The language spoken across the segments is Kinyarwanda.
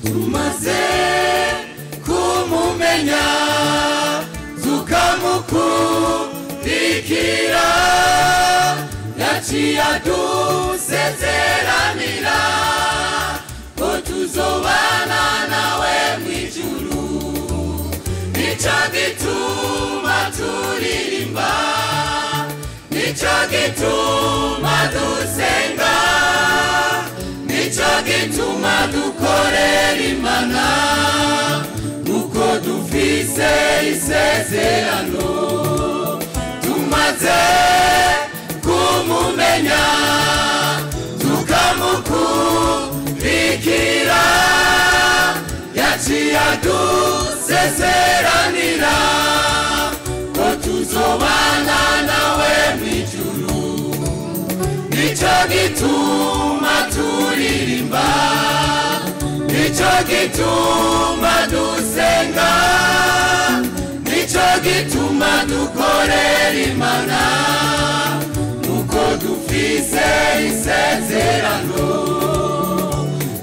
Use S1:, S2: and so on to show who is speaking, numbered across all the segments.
S1: tumaze kumumenya tukamukurikira yaciye adusezeranira ko tuzobana nawe mw'ijuru nico gituma turirimba nico gituma dusenga nico gituma dukorera Imana nuko dufise isezerano tumaze kumumenya tukamukurikira yaciye adusezeranira ko tuzobana nawe mw'ijuru nico gituma turirimba nico gituma dusenga nico gituma dukorera Imana nuko dufise isezerano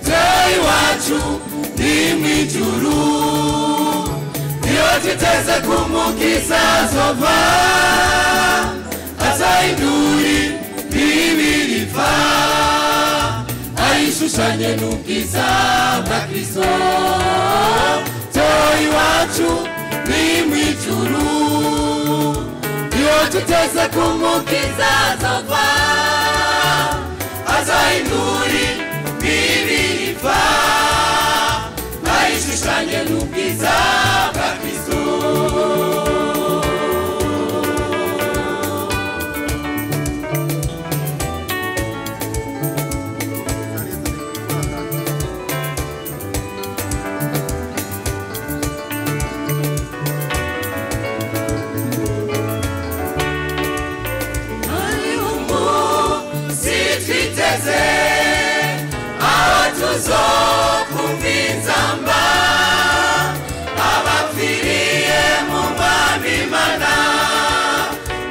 S1: Dei wacu ni mw'ijuru iyo tuteze kumukiza azova azahindura ibiriva ayishushanye n'ubwiza bwa Kristo Dei wacu ni mw'ijuru iyo tuteze kumukiza azova azahindura ibiriva ayishushanye n'ubwiza bwa Kristo aho tuzokumva inzamba abapfiriye mu mwami Imana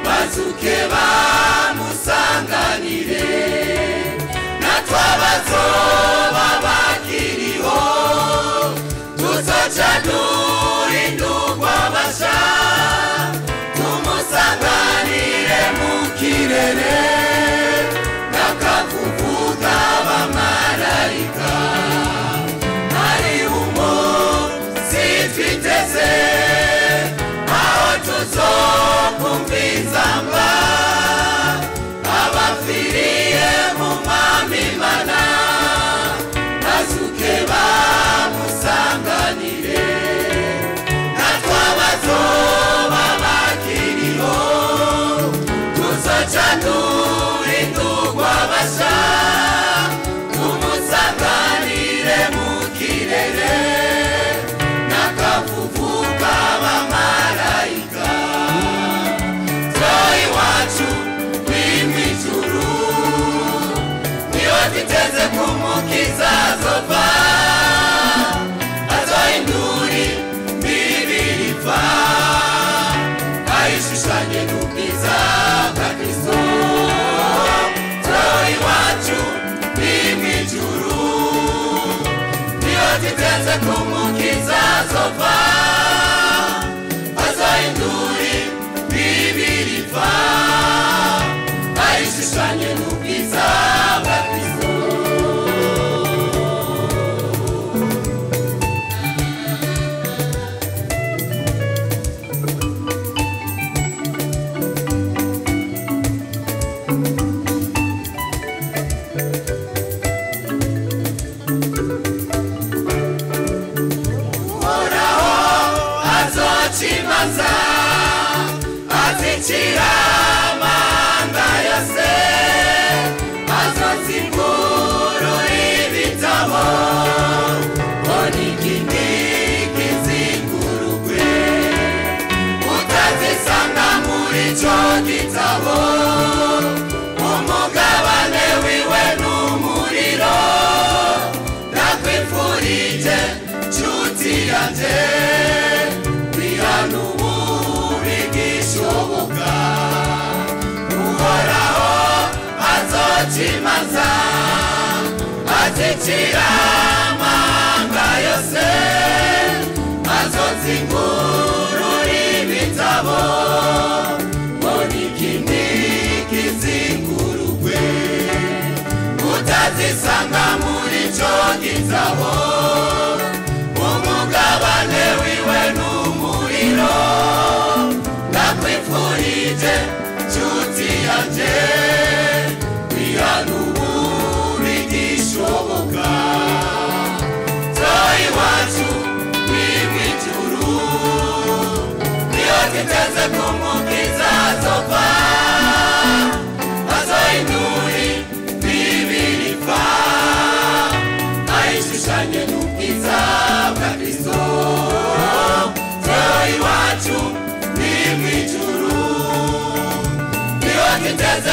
S1: bazuke bamusanganire natwe abazoba bakiriho tuzoca duhindurwa basha tumusanganire mu kirere kuvuga abamarayika ari umunsi twiteze aho tuzokumva inzamba abapfiriye mu mwami Imana bazuke bamusanganire natwe abazoba bakiriho tuzoca duhindurwa basha tumusanganire mu kirere n'akavuvu k'abamarayika Dei wacu ni mw'ijuru iyo tuteze kumukiza azova azahindura ibiriva ayishushanye n'ubwiza bwa Kristo Dei wacu ni mw'ijuru iyo tuteze kumukiza azova azahindura ibiriva ayishushanye n'ubwiza bwa Kristo chimanza azicira amanda yose azozinguru ibitabo onigini kizingurugwe utazisanga muri ico gitabo umugabane wiwe n'umuriro ndakwifurije nshuti yanje cimaza azicira amanga yose azozingurura ibitabo bonikini kizingurugwe utazisanga muri ico gitabo umugabane wiwe n'umuriro ndakwifurije nshuti yanje wihanura igishoboka Zoe wacu w'imwijuru niyo titeze kumukiza azova azoinuri bibirifa aishushanye n'ubwiza bwa Kristo Zoe wacu w'imwijuru niyo titeze